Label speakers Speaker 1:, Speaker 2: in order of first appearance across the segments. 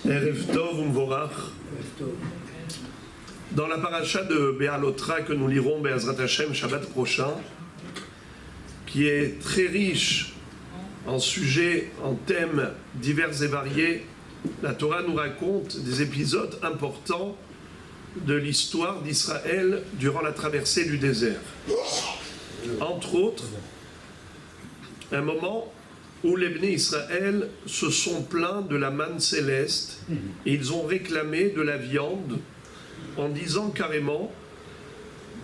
Speaker 1: Erev Tov Umvorach. Dans la paracha de Béalotra que nous lirons Be'ezrat Hashem Shabbat prochain, qui est très riche en sujets, en thèmes divers et variés, la Torah nous raconte des épisodes importants de l'histoire d'Israël durant la traversée du désert. Entre autres, un moment où les Bnei Israël se sont plaints de la manne céleste et ils ont réclamé de la viande en disant carrément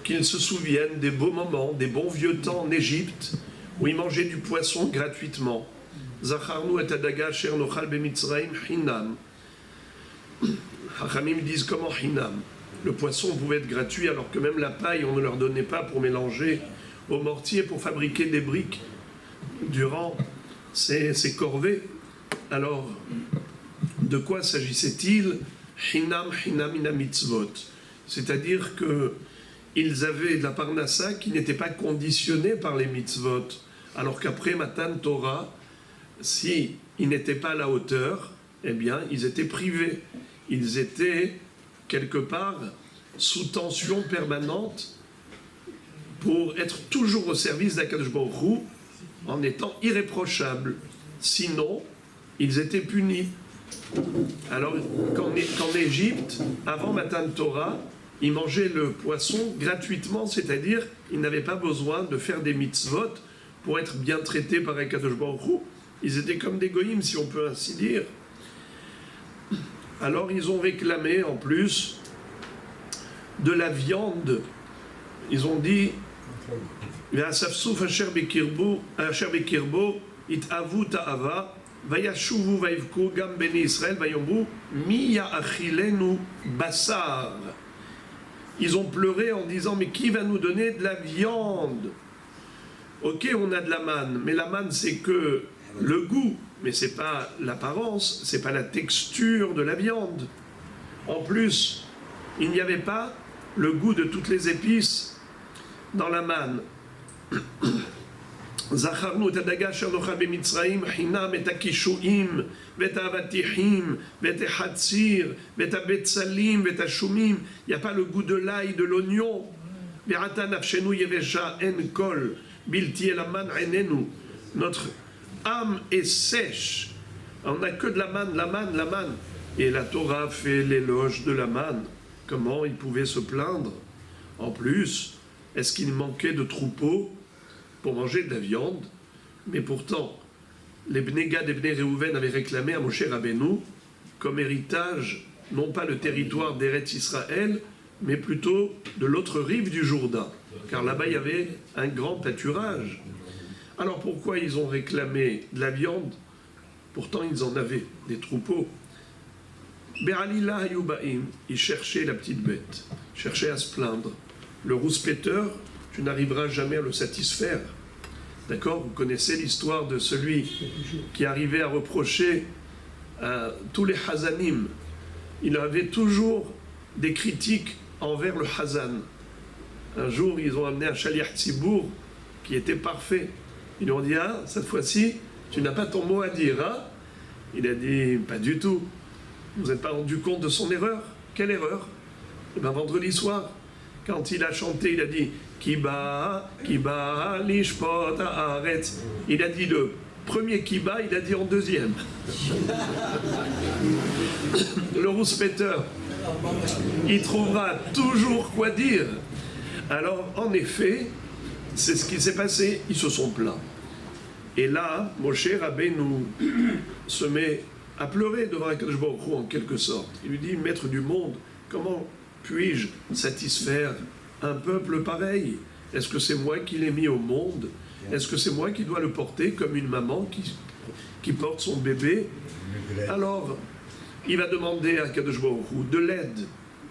Speaker 1: qu'ils se souviennent des beaux moments, des bons vieux temps en Égypte où ils mangeaient du poisson gratuitement. Zacharnu et adaga asher nochal bemitzraim hinam. Hachamim disent comment hinam? Le poisson pouvait être gratuit alors que même la paille on ne leur donnait pas pour mélanger au mortier pour fabriquer des briques durant ces corvées. Alors, de quoi s'agissait-il? Hinam, hinam, ina mitzvot. C'est-à-dire qu'ils avaient de la parnassa qui n'était pas conditionnée par les mitzvot. Alors qu'après Matan Torah, si ils n'étaient pas à la hauteur, eh bien, ils étaient privés. Ils étaient, quelque part, sous tension permanente pour être toujours au service d'Akadosh Baruch Hu, en étant irréprochables. Sinon, ils étaient punis. Alors, qu'en Égypte, avant Matan Torah, ils mangeaient le poisson gratuitement, c'est-à-dire ils n'avaient pas besoin de faire des mitzvot pour être bien traités par Akadosh Baruch Hu. Ils étaient comme des goïms, si on peut ainsi dire. Alors, ils ont réclamé, en plus, de la viande. Ils ont dit Ve'asafsuf asher bekirbo it'avu ta'ava vayashuvu vayivku gam beni Israël vayomru mi ya'achilenu basar. Ils ont pleuré en disant mais qui va nous donner de la viande? Ok, on a de la manne, mais la manne c'est que le goût, mais c'est pas l'apparence, c'est pas la texture de la viande. En plus, il n'y avait pas le goût de toutes les épices dans la manne. Zacharnu et adaga asher nochal bemitzraim hinam et akishuim vet avatihim vet hatzir vet abetzalim vet ashumim. Il n'y a pas le goût de l'ail, de l'oignon. Ve'ata nafshenu yevesha en kol bilti elaman enenu. Notre âme est sèche. On n'a que de la manne, la manne, la manne. Et la Torah fait l'éloge de la manne. Comment ils pouvaient se plaindre? En plus, est-ce qu'il manquait de troupeaux pour manger de la viande? Mais pourtant, les Bnei Gad et Bnei Reuven avaient réclamé à Moshe Rabbeinu comme héritage, non pas le territoire d'Eretz Israël, mais plutôt de l'autre rive du Jourdain, car là-bas il y avait un grand pâturage. Alors pourquoi ils ont réclamé de la viande? Pourtant ils en avaient, des troupeaux. Be'alila hayubaim, ils cherchaient la petite bête, cherchaient à se plaindre. Le rouspéteur, tu n'arriveras jamais à le satisfaire. D'accord? Vous connaissez l'histoire de celui qui arrivait à reprocher à tous les hazanim. Il avait toujours des critiques envers le hazan. Un jour, ils ont amené un shaliach tzibour qui était parfait. Ils lui ont dit, ah, cette fois-ci, tu n'as pas ton mot à dire, hein? Il a dit, pas du tout. Vous n'êtes pas rendu compte de son erreur? Quelle erreur? Eh bien, vendredi soir, quand il a chanté, il a dit Kiba, Kiba, lishpot haaretz. Il a dit le premier Kiba, il a dit en deuxième. Le rouspéteur, il trouvera toujours quoi dire. Alors, en effet, c'est ce qui s'est passé. Ils se sont plaints. Et là, Moshe Rabbeinu se met à pleurer devant Akadosh Baruch Hu en quelque sorte. Il lui dit, maître du monde, comment puis-je satisfaire un peuple pareil? Est-ce que c'est moi qui l'ai mis au monde? Est-ce que c'est moi qui dois le porter comme une maman qui porte son bébé? Alors, il va demander à Kadosh Baruch Hu de l'aide.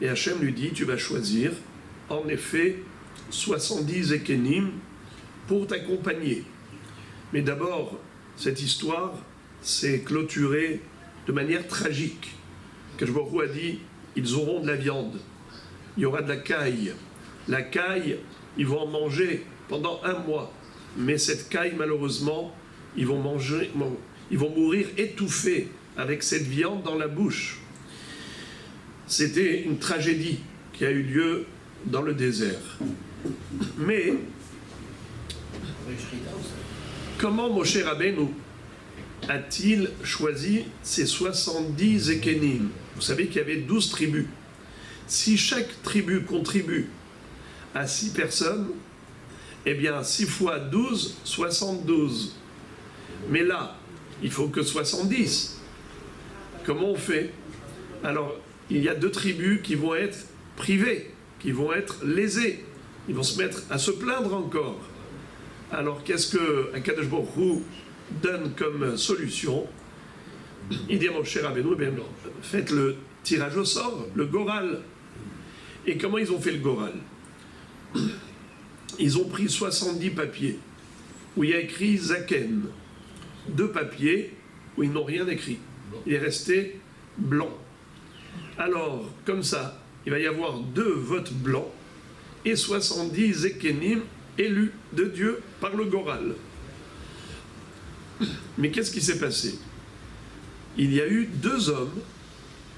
Speaker 1: Et Hachem lui dit, tu vas choisir, en effet, 70 ékénim pour t'accompagner. Mais d'abord, cette histoire s'est clôturée de manière tragique. Kadosh Baruch Hu a dit, ils auront de la viande. Il y aura de la caille. La caille, ils vont en manger pendant 1 mois. Mais cette caille, malheureusement, ils vont mourir étouffés avec cette viande dans la bouche. C'était une tragédie qui a eu lieu dans le désert. Mais comment Moshe Rabbeinu a-t-il choisi ces 70 Zekenim? Vous savez qu'il y avait 12 tribus. Si chaque tribu contribue à 6 personnes, eh bien 6 fois 12, 72. Mais là, il faut que 70. Comment on fait? Alors, il y a 2 tribus qui vont être privées, qui vont être lésées. Ils vont se mettre à se plaindre encore. Alors, qu'est-ce que Akadosh Baruch Hu donne comme solution? Il dit à Moshe Rabbeinu, eh bien, faites le tirage au sort, le Goral. Et comment ils ont fait le Goral? Ils ont pris 70 papiers où il y a écrit Zaken, 2 papiers où ils n'ont rien écrit. Il est resté blanc. Alors, comme ça, il va y avoir 2 votes blancs et 70 Zekenim élus de Dieu par le Goral. Mais qu'est-ce qui s'est passé? Il y a eu 2 hommes,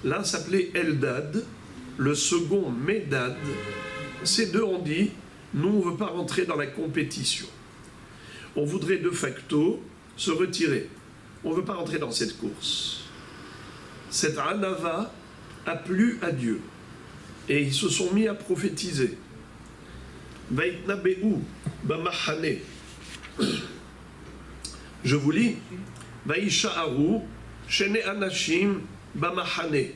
Speaker 1: l'un s'appelait Eldad, le second Médad. Ces 2 ont dit, nous on ne veut pas rentrer dans la compétition. On voudrait de facto se retirer. On ne veut pas rentrer dans cette course. Cette Anava a plu à Dieu. Et ils se sont mis à prophétiser. Vaitnabeu bamachane. Je vous lis. Vaisha'aru shene anashim bamachane.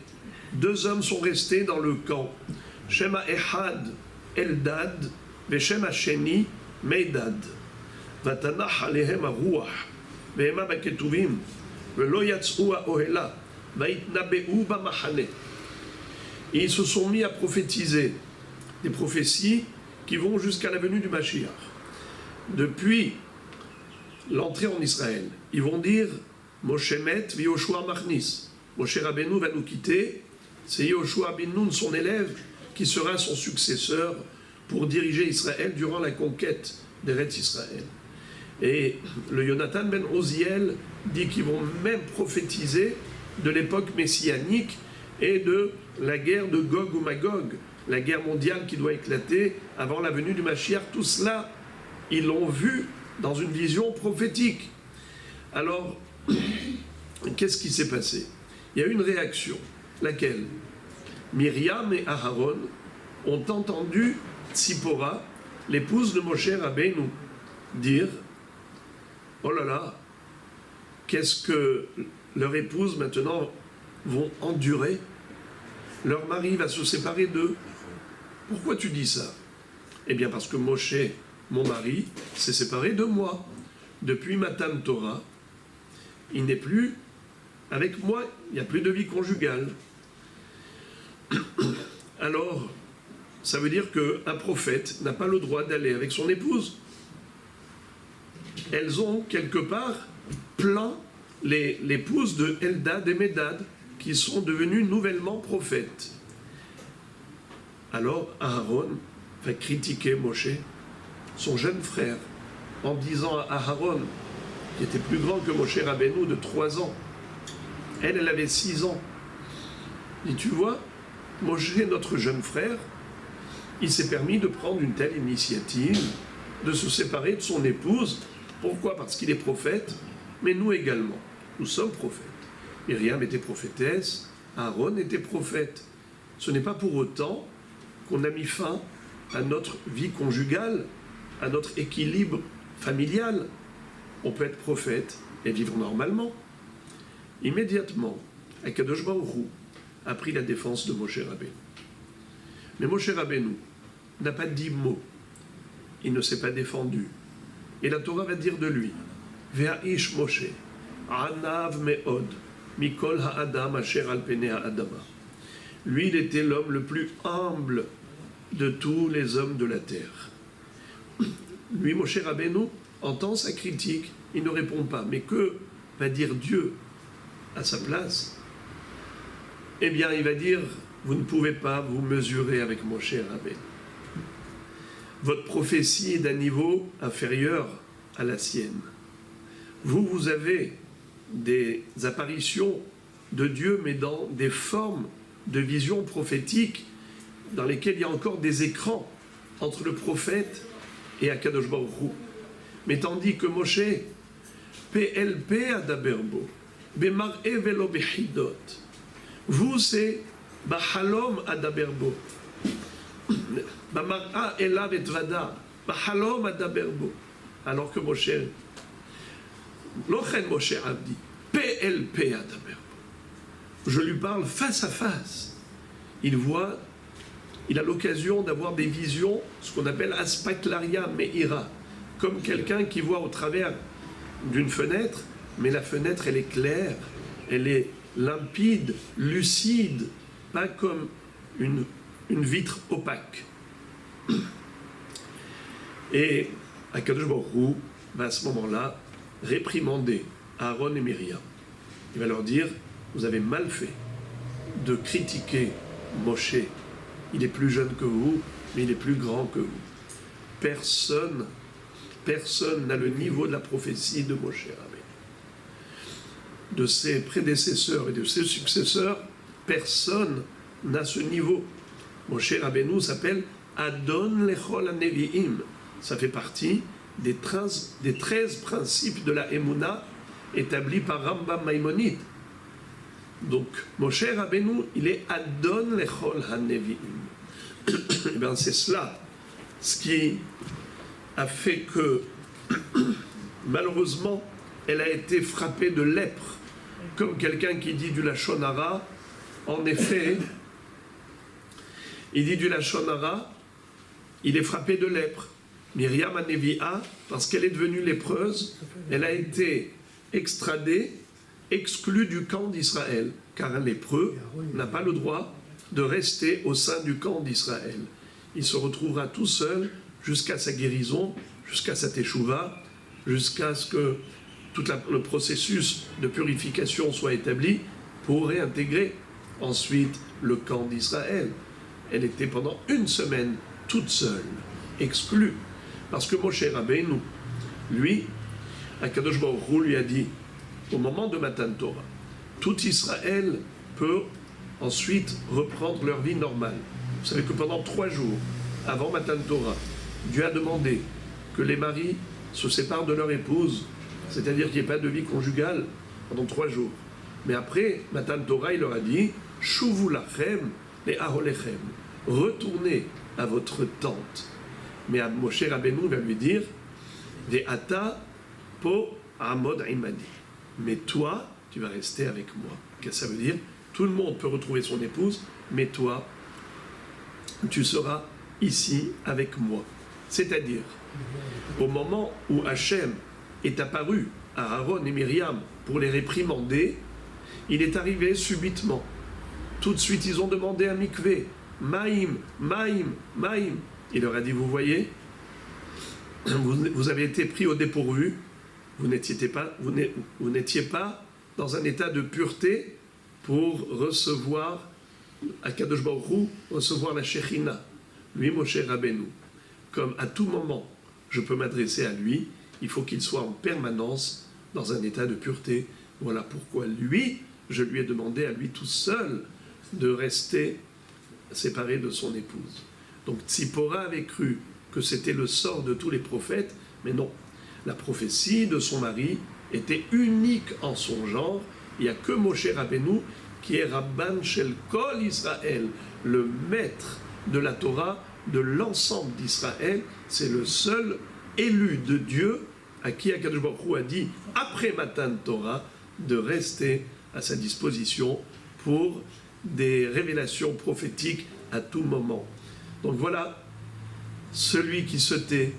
Speaker 1: 2 hommes sont restés dans le camp. Shema Ehad Eldad Veshema Sheni Meidad. Vatanach alehem aruach vehema baketuvim velo yatz'u ha'ohela vaitnabeu bamachane. Et ils se sont mis à prophétiser des prophéties qui vont jusqu'à la venue du Mashiach. Depuis l'entrée en Israël, ils vont dire Moshe met v'Yoshua machnis. Moshe Rabbeinu va nous quitter. C'est Yoshua bin Nun, son élève, qui sera son successeur pour diriger Israël durant la conquête d'Eretz Israël. Et le Yonatan ben Oziel dit qu'ils vont même prophétiser de l'époque messianique et de la guerre de Gog ou Magog, la guerre mondiale qui doit éclater avant la venue du Mashiach. Tout cela, ils l'ont vu dans une vision prophétique. Alors, qu'est-ce qui s'est passé? Il y a eu une réaction. Laquelle? Myriam et Aharon ont entendu Tzipora, l'épouse de Moshe Rabbeinu, dire « Oh là là, qu'est-ce que leur épouse maintenant vont endurer? Leur mari va se séparer d'eux. Pourquoi tu dis ça? Eh bien parce que Moshe, mon mari, s'est séparé de moi. Depuis Matan Torah, il n'est plus avec moi, il n'y a plus de vie conjugale. » Alors, ça veut dire qu'un prophète n'a pas le droit d'aller avec son épouse. Elles ont quelque part plaint l'épouse de Eldad et Médad, qui sont devenus nouvellement prophètes. Alors Aaron va critiquer Moshe, son jeune frère, en disant à Aaron, qui était plus grand que Moshe Rabbeinu de 3 ans, elle avait 6 ans. Et tu vois, Moshe, notre jeune frère, il s'est permis de prendre une telle initiative, de se séparer de son épouse. Pourquoi? Parce qu'il est prophète, mais nous également, nous sommes prophètes. Myriam était prophétesse, Aaron était prophète. Ce n'est pas pour autant qu'on a mis fin à notre vie conjugale, à notre équilibre familial. On peut être prophète et vivre normalement. Immédiatement, Akadosh Baruch Hu a pris la défense de Moshe Rabbeinu. Mais Moshe Rabbeinu n'a pas dit mot. Il ne s'est pas défendu. Et la Torah va dire de lui, Ve'aish Moshe, Anav me'od, Mikol ha'adam asher al penei ha'adama. Lui, il était l'homme le plus humble de tous les hommes de la terre. Lui, Moshe Rabbeinu, entend sa critique, il ne répond pas. Mais que va dire Dieu à sa place? Eh bien, il va dire, vous ne pouvez pas vous mesurer avec Moshe Rabbeinu. Votre prophétie est d'un niveau inférieur à la sienne. Vous avez des apparitions de Dieu, mais dans des formes de visions prophétiques dans lesquelles il y a encore des écrans entre le prophète et Akadosh Baruch Hu. Mais tandis que Moshe, PLP adaberbo, bemar'e velo bechidot, vous c'est Bahalom adaberbo, Bamar'a elav et vada, Bahalom adaberbo. Alors que Moshe, Lochen Moshe Abdi, PLP adaberbo. Je lui parle face à face. Il a l'occasion d'avoir des visions, ce qu'on appelle aspaklaria meira, comme quelqu'un qui voit au travers d'une fenêtre, mais la fenêtre elle est claire, elle est limpide, lucide, pas comme une vitre opaque. Et Akadosh Baruch Hu va à ce moment-là réprimander Aaron et Myriam. Il va leur dire: vous avez mal fait de critiquer Moshe. Il est plus jeune que vous, mais il est plus grand que vous. Personne n'a le niveau de la prophétie de Moshe Rabbeinu. De ses prédécesseurs et de ses successeurs, personne n'a ce niveau. Moshe Rabbeinu s'appelle Adon Lechol HaNevi'im. Ça fait partie des 13 principes de la Emouna établis par Rambam Maïmonide. Donc, Moshe Rabbeinu, il est Adon Lechol HaNevi'im. Et bien, c'est cela, ce qui a fait que, malheureusement, elle a été frappée de lèpre, comme quelqu'un qui dit du Lachon Hara. En effet, il dit du Lachon Hara, il est frappé de lèpre. Myriam HaNevi'a, parce qu'elle est devenue lépreuse, elle a été extradée, exclue du camp d'Israël, car un lépreux n'a pas le droit de rester au sein du camp d'Israël. Il se retrouvera tout seul jusqu'à sa guérison, jusqu'à sa teshuva, jusqu'à ce que tout le processus de purification soit établi pour réintégrer ensuite le camp d'Israël. Elle était pendant une semaine toute seule, exclue, parce que Moshe Rabbeinu, lui, Akadosh Baruch Hu lui a dit, au moment de Matan Torah, tout Israël peut ensuite reprendre leur vie normale. Vous savez que pendant 3 jours, avant Matan Torah, Dieu a demandé que les maris se séparent de leur épouse, c'est-à-dire qu'il n'y ait pas de vie conjugale pendant 3 jours. Mais après Matan Torah, il leur a dit « Shuvu lachem et aholechem » retournez à votre tente. Mais Moshe Rabbeinu va lui dire « Ve'ata po amod imani » mais toi, tu vas rester avec moi. Qu'est-ce que ça veut dire? Tout le monde peut retrouver son épouse, mais toi, tu seras ici avec moi. C'est-à-dire, au moment où Hachem est apparu à Aaron et Myriam pour les réprimander, il est arrivé subitement. Tout de suite, ils ont demandé à Mikvé, Maïm, Maïm, Maïm. Il leur a dit, vous voyez, vous avez été pris au dépourvu, vous n'étiez pas dans un état de pureté pour recevoir Akadosh Baruch Hu, recevoir la Shekhinah. Lui, Moshe Rabbeinu, comme à tout moment je peux m'adresser à lui, il faut qu'il soit en permanence dans un état de pureté. Voilà pourquoi lui, je lui ai demandé à lui tout seul de rester séparé de son épouse. Donc Tzipora avait cru que c'était le sort de tous les prophètes, mais non. La prophétie de son mari était unique en son genre. Il n'y a que Moshe Rabbeinu qui est Rabban Shel Kol Israël, le maître de la Torah de l'ensemble d'Israël. C'est le seul élu de Dieu à qui Akadosh Baruch Hu a dit, après Matan Torah, de rester à sa disposition pour des révélations prophétiques à tout moment. Donc voilà, celui qui se tait,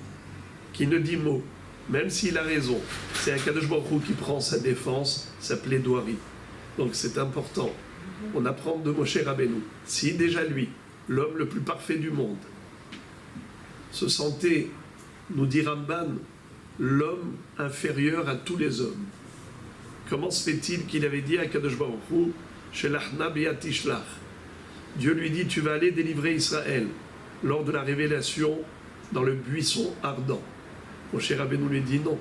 Speaker 1: qui ne dit mot, même s'il a raison, c'est Akadosh Baruch Hu qui prend sa défense, sa plaidoirie. Donc c'est important. On apprend de Moshe Rabbeinu. Si déjà lui, l'homme le plus parfait du monde, se sentait, nous dit Ramban, l'homme inférieur à tous les hommes, comment se fait-il qu'il avait dit à Akadosh Baruch Hu, Shelachna bi'atishlach, Dieu lui dit, tu vas aller délivrer Israël lors de la révélation dans le buisson ardent. Moshe Rabbeinu lui dit non,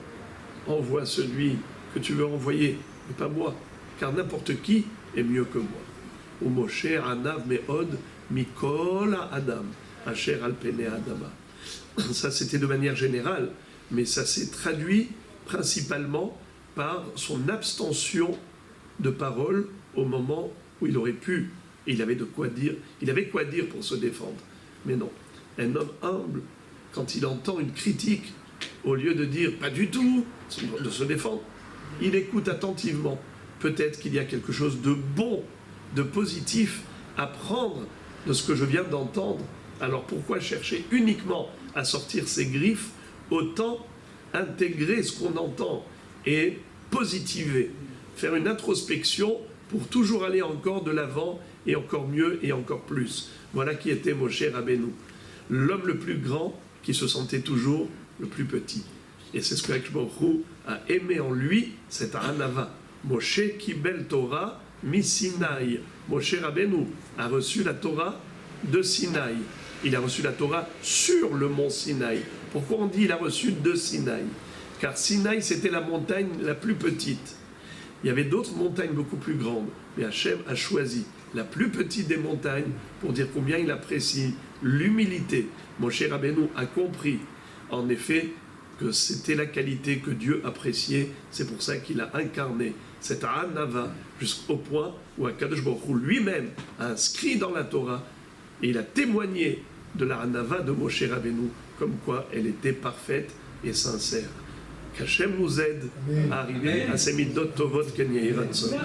Speaker 1: envoie celui que tu veux envoyer, mais pas moi, car n'importe qui est mieux que moi. Ou Moshe anav me'od mikol adam asher al pene adama. Ça, c'était de manière générale, mais ça s'est traduit principalement par son abstention de parole au moment où il aurait pu, et il avait de quoi dire, il avait quoi dire pour se défendre. Mais non, un homme humble, quand il entend une critique, au lieu de dire pas du tout, de se défendre, il écoute attentivement. Peut-être qu'il y a quelque chose de bon, de positif à prendre de ce que je viens d'entendre. Alors pourquoi chercher uniquement à sortir ses griffes? Autant intégrer ce qu'on entend et positiver, faire une introspection pour toujours aller encore de l'avant et encore mieux et encore plus. Voilà qui était Moshe Rabbeinu, l'homme le plus grand qui se sentait toujours le plus petit. Et c'est ce que Akadosh Baruch Hu a aimé en lui, cette Anava. Moshe Kibel Torah mi Sinaï. Moshe Rabbeinu a reçu la Torah de Sinaï. Il a reçu la Torah sur le mont Sinaï. Pourquoi on dit il a reçu de Sinaï? Car Sinaï, c'était la montagne la plus petite. Il y avait d'autres montagnes beaucoup plus grandes, mais Hachem a choisi la plus petite des montagnes pour dire combien il apprécie l'humilité. Moshe Rabbeinu a compris, en effet, que c'était la qualité que Dieu appréciait. C'est pour ça qu'il a incarné cette Anava jusqu'au point où Akadosh Baruch Hu lui-même a inscrit dans la Torah et il a témoigné de la Anava de Moshe Rabbeinu, comme quoi elle était parfaite et sincère. Qu'Hachem nous aide à arriver à ces midot tovot ken yehi ratzon.